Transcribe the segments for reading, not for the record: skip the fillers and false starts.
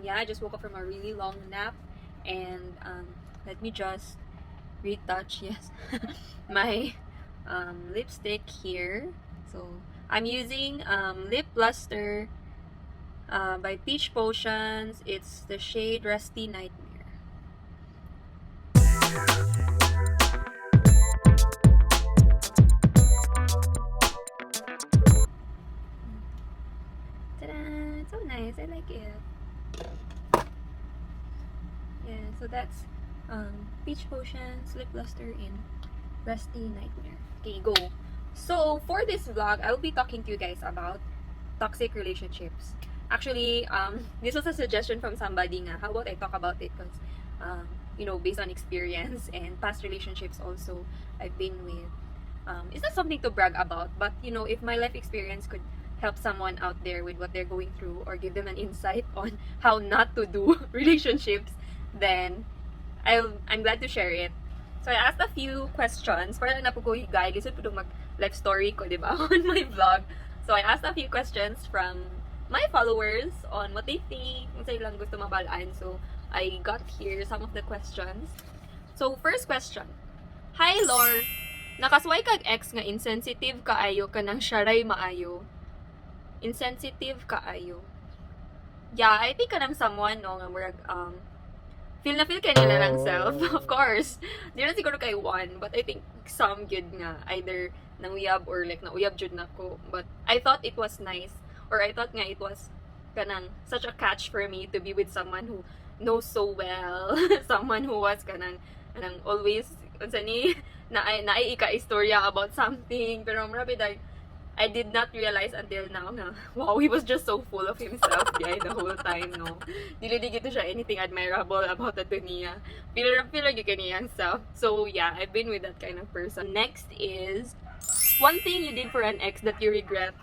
Yeah, I just woke up from a really long nap, and let me just retouch, yes, my lipstick here. So I'm using lip luster by Peach Potions. It's the shade Rusty Nightmare. Ta-da! It's so nice. I like it. Yeah, so that's Peach Potions lip luster in Rusty Nightmare. Okay, go. So for this vlog, I will be talking to you guys about toxic relationships. Actually, this was a suggestion from somebody nga. How about I talk about it? Because, based on experience and past relationships also I've been with. It's not something to brag about, but, if my life experience could help someone out there with what they're going through or give them an insight on how not to do relationships, then I'm glad to share it. So I asked a few questions para na po ko higay lisod po mag life story ko, di ba, on my vlog. So I asked a few questions from my followers on what they think, kung saan lang gusto mabalaan. So I got here some of the questions. So first question. Hi Lor, nakasway kag ex nga insensitive kaayo kanang syaray maayo. Insensitive kaayo. Yeah, I think kanang someone no nga murag feel na feel kay nila ng self, of course. Di na siguro kay one, but I think some good nga either nanguyab or like nauyab jud nako. But I thought it was nice, or I thought nga it was kanang such a catch for me to be with someone who knows so well, someone who was kanang always unsa ni naika istorya about something, pero marami dahil I did not realize until now na, wow, he was just so full of himself behind the whole time, no? Dili gito siya anything admirable about the dunia. Feel you kaniyang self. So, yeah, I've been with that kind of person. Next is, one thing you did for an ex that you regret.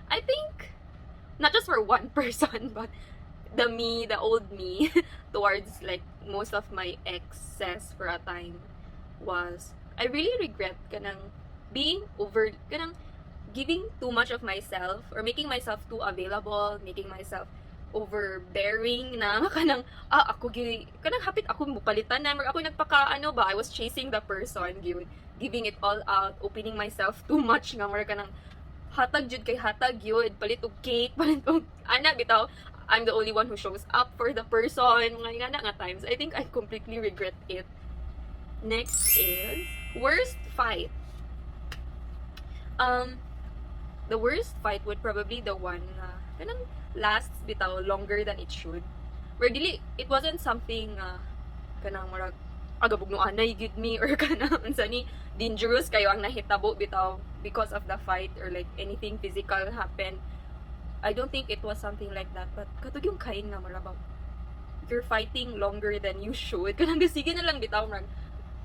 I think, not just for one person, but the old me, towards, like, most of my exes for a time was, I really regret kanang giving too much of myself or making myself too available, making myself overbearing na kanang kanang hapit ako mupalitan na ako I was chasing the person, giving it all out, opening myself too much nga kanang hatag jud kay hatag yun, palit og cake, palit og bitaw I'm the only one who shows up for the person, mga nga times. I think I completely regret it. Next is worst fight. The worst fight would probably the one na kanang lasts bitaw longer than it should. Where it wasn't something kanang murag agabog no anay gid me or kanang unsa ni dangerous kayo ang nahitabo bitaw because of the fight or like anything physical happened. I don't think it was something like that, but katug yung kain nga murag you're fighting longer than you should. Kanang sige na lang bitaw murag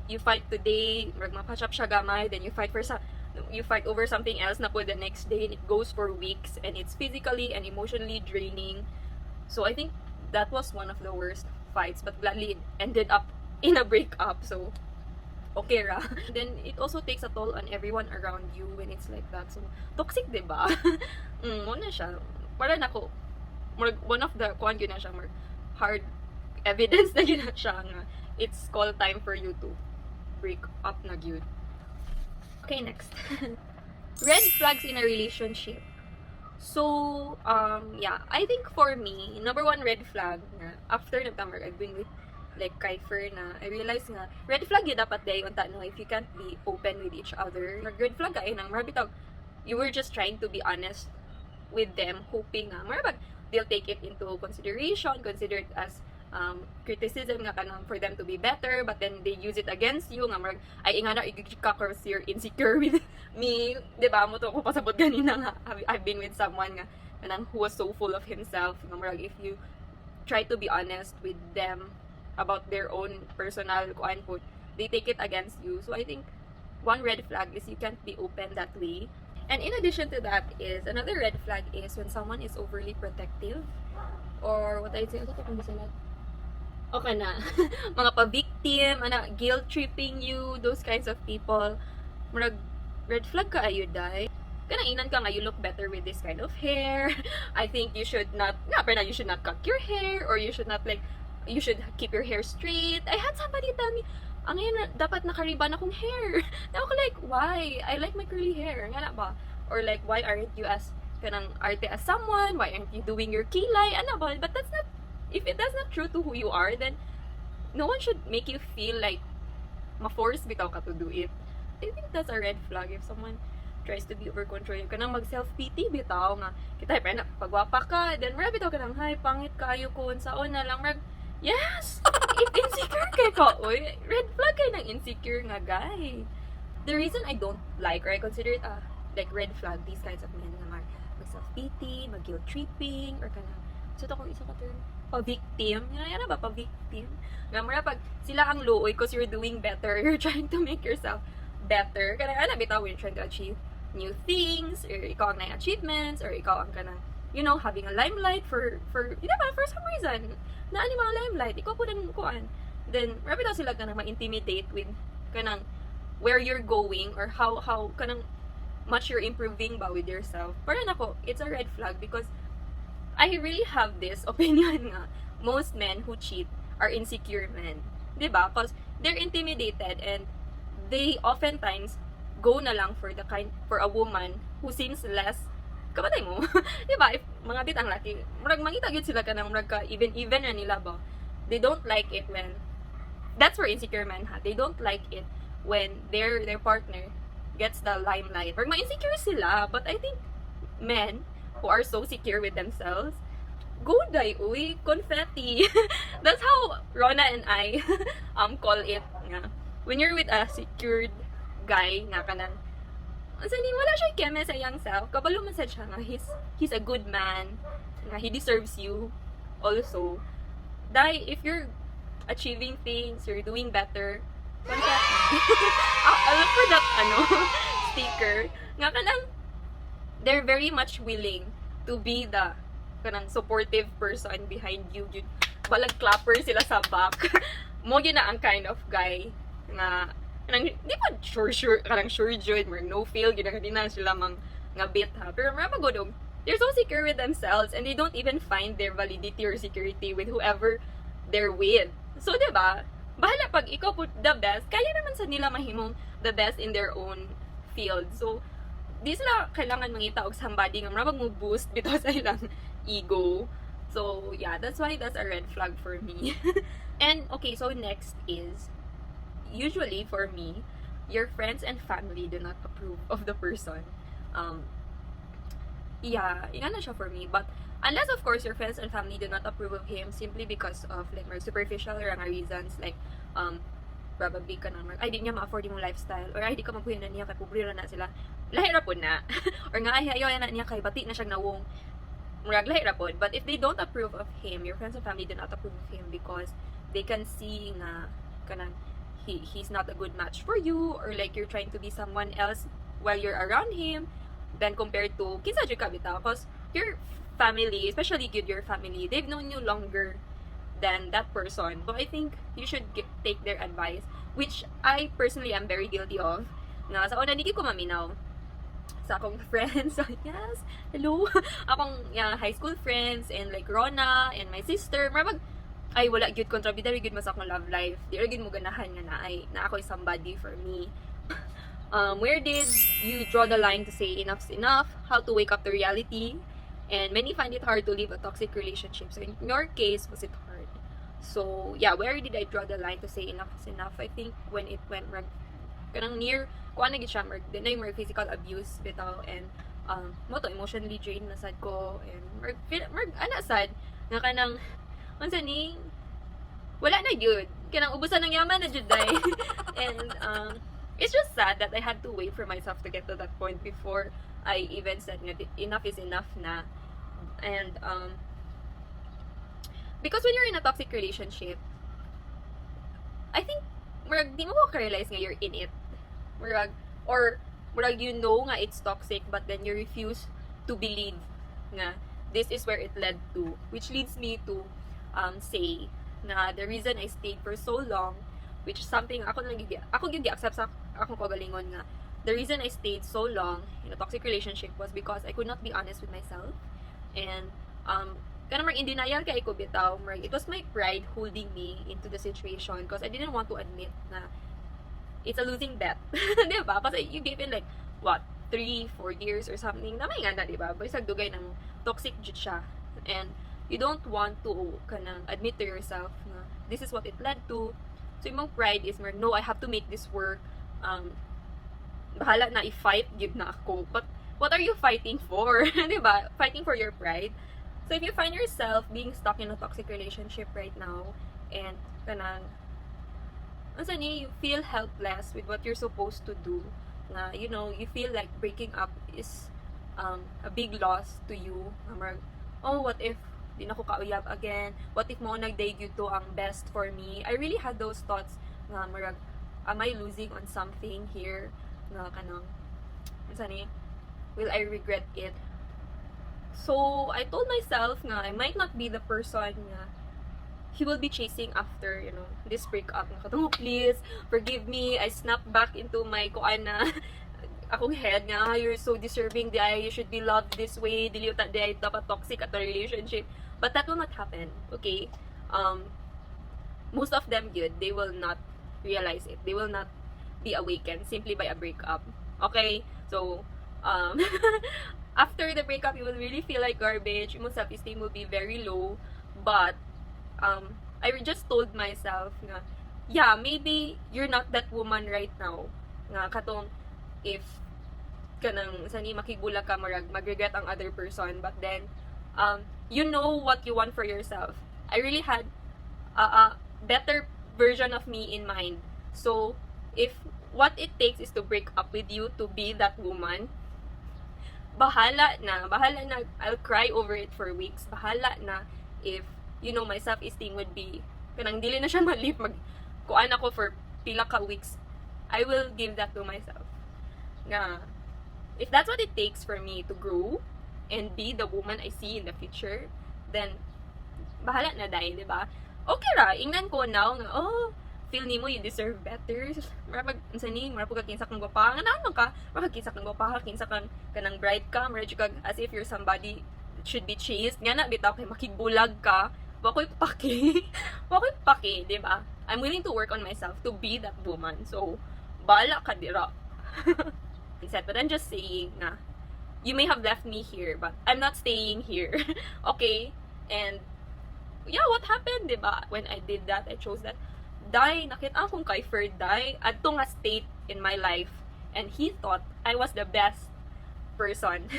you fight today, mapatch up siya gamay, then you fight over something else na po the next day, and it goes for weeks, and it's physically and emotionally draining. So I think that was one of the worst fights, but gladly it ended up in a breakup, so okay ra. Then it also takes a toll on everyone around you when it's like that. So toxic, diba? Muna siya. Para nako, one of the kuan yun na siya, hard evidence na yun na siya nga it's call time for you to break up na gyud. Okay, next. Red flags in a relationship. So, yeah, I think for me, number one red flag na after nagtamar I've been with like Kaifer na I realized nga red flag yun dapat day unta no if you can't be open with each other. Red flag ay nang marabitaw you were just trying to be honest with them, hoping nga marabag they'll take it into consideration, consider it as criticism nga kanang for them to be better, but then they use it against you nga marag ay ingana ka cause you're insecure with me, diba mo to ko pasabot ganina nga I've been with someone nga kanang who was so full of himself nga marag if you try to be honest with them about their own personal quote, they take it against you. So I think one red flag is you can't be open that way. And in addition to that is another red flag is when someone is overly protective, or what I say okay na, mga pa-victim, guilt-tripping you, those kinds of people. Murag, red flag ka ayo, day. kanang inan ka nga, you look better with this kind of hair. I think you should not, pero you should not cut your hair, or you should not like, you should keep your hair straight. I had somebody tell me, ang ngayon, dapat nakariban akong hair. Na ako like, why? I like my curly hair. Nga na ba? Or like, why aren't you as, kanang arte as someone? Why aren't you doing your kilay? Ano ba? But that's not, if that's not true to who you are, then no one should make you feel like ma-force bitaw ka to do it. I think that's a red flag if someone tries to be over control. Ka nang mag self-pity bitaw nga. Kita pa na pagwapa ka, then mara bitaw ka nang, "Hay, pangit kayo ko unsaon na lang." Yes! If insecure kay ka, oy, red flag kay nang insecure nga guy. The reason I don't like, or I consider it like red flag, these kinds of men na mag self-pity, mag guilt tripping, or kanang so to kung isa ka term, pa-victim. Yan na ba, pa-victim? Nga mara pag sila ang luoy because you're doing better, you're trying to make yourself better. Kanang ana bitaw, you're trying to achieve new things, or ikaw ang achievements, or ikaw ang kanang, you know, having a limelight for you know, for some reason. Na ani mga limelight, ikaw po din kuan. Then, marami daw sila kanang ma-intimidate with kanang where you're going, or how kanang much you're improving ba with yourself. Para nako, it's a red flag because I really have this opinion nga, most men who cheat are insecure men. 'Di ba? Because they're intimidated, and they oftentimes go na lang for a woman who seems less kabatay mo. 'Di ba? If mga bitang laki, murag mangita gyud sila kanang murag ka even na nila ba. They don't like it when that's where insecure men ha. They don't like it when their partner gets the limelight. Murag ma-insecure sila, but I think men who are so secure with themselves, go die, uy, confetti. That's how Rona and I call it nga. When you're with a secured guy nga kanang wala siya keme sa iyang self, kabalo man sad siya nga he's a good man, nga he deserves you also. Dai, if you're achieving things, you're doing better, confetti. I'll look for that sticker nga kanang they're very much willing to be the kanang supportive person behind you. Balag clapper sila sa back. Mo yun na ang kind of guy nga kanang di pa sure kanang sure jud no feel gid na sila mang nga bit ha. Pero mara magodog, they're so secure with themselves, and they don't even find their validity or security with whoever they're with. So di ba? Bahala pag ikaw put the best, kaya naman sa nila mahimong the best in their own field. So di sila kailangan mangita og somebody nga mara mo boost bitaw sa ilang ego. So yeah, that's why that's a red flag for me. And okay, so next is, usually for me, your friends and family do not approve of the person. Yeah, yan na siya for me. But unless of course your friends and family do not approve of him simply because of like more superficial or mga reasons, like probably ka nang ay di niya ma-afford yung lifestyle, or ay di ka magpuyo na niya kay pobrero na sila, lahi ra pud na. Or nga ay ayaw na niya kay bati na siyang nawong murag lahi ra pud. But if they don't approve of him, your friends and family do not approve of him because they can see nga kanang he's not a good match for you, or like you're trying to be someone else while you're around him, then compared to kinsa jud ka bitaw, because your family, especially your family, they've known you longer than that person. So I think you should take their advice, which I personally am very guilty of. Nga sa una di ko maminaw sa akong friends. Yes, hello. Akong high school friends, and like Rona and my sister, marabag ay wala gyud kontrabida gyud mas akong love life. Di ra gyud mo ganahan nga na ako is somebody for me. Where did you draw the line to say enough's enough? How to wake up to reality? And many find it hard to leave a toxic relationship. So in your case, was it hard? So yeah, where did I draw the line to say enough is enough? I think when it went kanang near kuan na gid siya then na yung physical abuse bitaw, and mo to emotionally drained na sad ko, and ana sad nga kanang unsa ni wala na gyud kanang ubusan ng yaman na jud day. And it's just sad that I had to wait for myself to get to that point before I even said nga enough is enough na. And because when you're in a toxic relationship, I think murag di mo realize nga you're in it, murag you know nga it's toxic, but then you refuse to believe nga this is where it led to, which leads me to say na the reason I stayed for so long, which is something ako gyud gi-accept sa akong kagalingon nga the reason I stayed so long in a toxic relationship was because I could not be honest with myself. And kanang in denial kay ko bitaw, it was my pride holding me into the situation because I didn't want to admit na it's a losing bet. Diba? Kasi you gave in like, what, 3-4 years or something. Na may ganda, diba? Basag dugay ng toxic jud siya. And you don't want to kanang admit to yourself na this is what it led to. So yung pride is more, no, I have to make this work. Bahala na i-fight, give na ako. But what are you fighting for? Diba? Fighting for your pride. So if you find yourself being stuck in a toxic relationship right now, and kanang you feel helpless with what you're supposed to do, na you know, you feel like breaking up is a big loss to you. Oh, what if di na ko kauyab again? What if mo nag-date to ang best for me? I really had those thoughts na am I losing on something here? Na kanang will I regret it? So I told myself na I might not be the person na he will be chasing after, you know, this breakup. Nakatungo, please, forgive me. I snapped back into my kuana akong head nga, you're so deserving, you should be loved this way, dili ta di dapat toxic at a relationship. But that will not happen, okay? Most of them good, they will not realize it. They will not be awakened simply by a breakup. Okay? So, after the breakup, you will really feel like garbage. Your self-esteem will be very low. But, I just told myself nga, yeah, maybe you're not that woman right now. Nga, katong, if kanang makigula ka, mag-regret ang other person. But then, you know what you want for yourself. I really had a better version of me in mind. So, if what it takes is to break up with you to be that woman, bahala na, I'll cry over it for weeks. Bahala na if, you know, my self-esteem would be, kanang dili na siya malip, kuan ako for pila ka weeks. I will give that to myself. Nga, if that's what it takes for me to grow and be the woman I see in the future, then bahala na dai, di ba? Okay ra, ingnan ko now nga, oh, feel nimo you deserve better. Marapag kinsa kang gwapa, nga naano ka, marapag kinsa kang gwapa, kinsa kang kanang bright ka, marapag kag as if you're somebody that should be chased. Nga na bitaw kay makigbulag ka, wakoy paki, di ba? I'm willing to work on myself to be that woman. So, bahala ka dira. But I'm just saying na you may have left me here, but I'm not staying here. Okay? And yeah, what happened, diba? When I did that, I chose that. Nakita akong kay Ferd, adto nga state in my life. And he thought I was the best person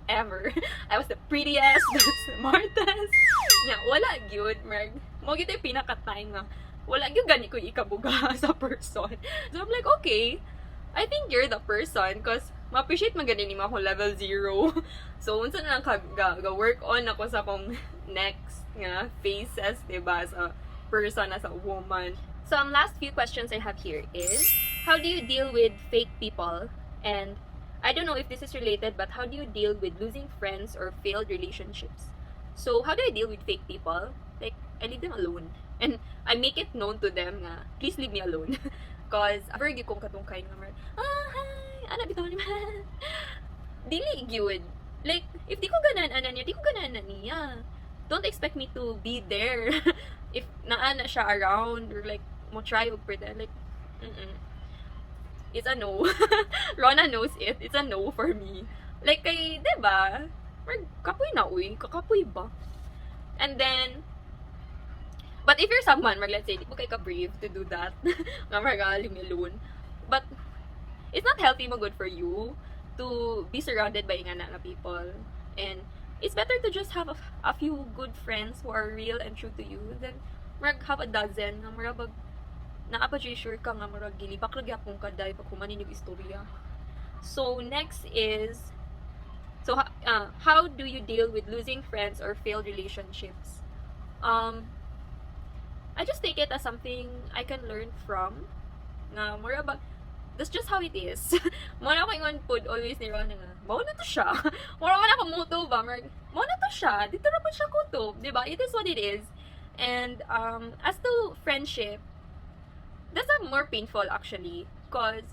ever. I was the prettiest, the smartest. Yeah, wala gyud, mo gyud yung pinaka-time nga. Wala gyud gani ko ikabuga sa person. So I'm like, okay, I think you're the person because ma-appreciate man ganin ako level 0. So, unsa na lang ga-work on ako sa akong next nga phases, diba, sa person, as a woman. So, last few questions I have here is, how do you deal with fake people? And, I don't know if this is related, but how do you deal with losing friends or failed relationships? So, how do I deal with fake people? Like, I leave them alone. And, I make it known to them nga, please leave me alone. Because, very kong katungkay nga, hi, ana bitaw ni man. Dili gyud. Like, if di ko ganan niya. Don't expect me to be there. If naana siya around, or like, mo try og pretend, like, it's a no. Rona knows it. It's a no for me. Like, kay, diba? Kapoy na, uy. Kakapoy ba? And then, but if you're someone, let's say, di mo kay ka-brave to do that. Nga leave me alone. But, it's not healthy mo good for you to be surrounded by nga people. And it's better to just have a few good friends who are real and true to you than have a dozen nga marabag sure ka nga marag gilibak lagi akong kaday pag humanin yung istorya. So next is, so how do you deal with losing friends or failed relationships? I just take it as something I can learn from. Nga marabag, that's just how it is. Muna ko ingon pod always ni Rona nga, mao na to siya. Mura man ako muto ba, mao na to siya. Dito na po siya kutob, di ba? It is what it is. And as to friendship, that's a more painful actually, cause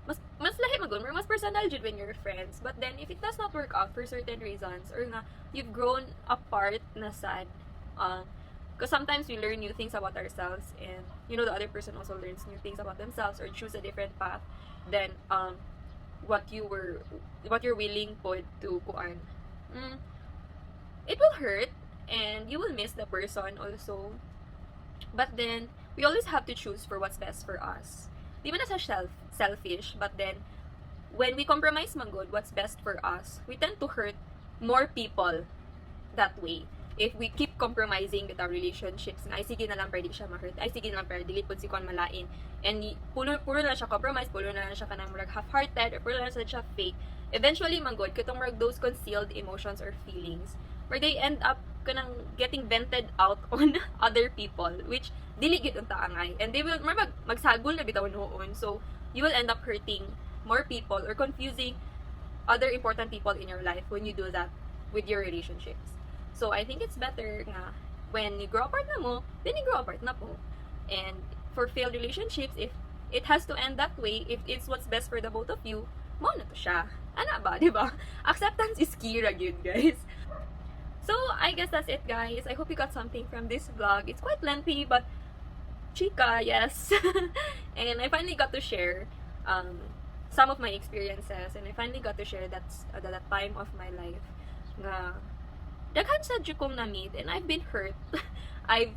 mas lahi magun, or mas personal jud when you're friends. But then if it does not work out for certain reasons, or nga you've grown apart na sad, because sometimes we learn new things about ourselves, and you know the other person also learns new things about themselves or choose a different path than what you're willing po to kuan. It will hurt, and you will miss the person also. But then we always have to choose for what's best for us. Di man na sa selfish, but then when we compromise man good what's best for us, we tend to hurt more people that way. If we keep compromising with our relationships, na ay sige na lang pwede siya ma-hurt, ay sige na lang pwede dili pud si kon malain, and puro na lang siya compromise, puro na lang siya kanang murag half-hearted, or puro na lang siya fake, eventually man good katong murag those concealed emotions or feelings where they end up kanang getting vented out on other people, which dili gid unta angay, and they will magsagol na bitaw noon. So you will end up hurting more people or confusing other important people in your life when you do that with your relationships. So I think it's better nga when you grow apart na mo, then you grow apart na po. And for failed relationships, if it has to end that way, if it's what's best for the both of you, mo na to siya. Ana ba, di ba? Acceptance is key ra gyud, guys. So I guess that's it, guys. I hope you got something from this vlog. It's quite lengthy, but chika, yes. And I finally got to share some of my experiences, and I finally got to share that time of my life nga daghan sa kong na-meet, and I've been hurt. I've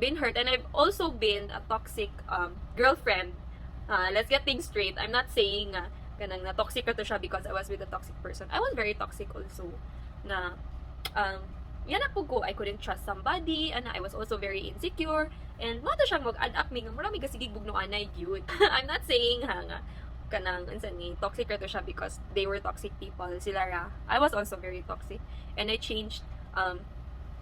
been hurt, and I've also been a toxic girlfriend. Let's get things straight. I'm not saying kanang na toxic ka to siya because I was with a toxic person. I was very toxic also. Na yan na po ko, I couldn't trust somebody, and I was also very insecure, and mo to siyang mag-add up me nga marami kasigig bugno anay gyud. I'm not saying nga kanang unsan ni toxic ka to siya because they were toxic people. Sila ra. I was also very toxic, and I changed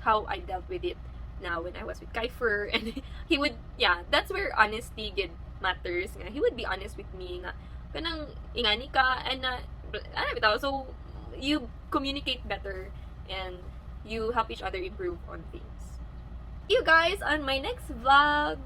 how I dealt with it now when I was with Kaifer, and he would, yeah, that's where honesty gid matters nga. He would be honest with me nga kanang ingani ka, and ano bitaw, so you communicate better and you help each other improve on things. See you guys on my next vlog.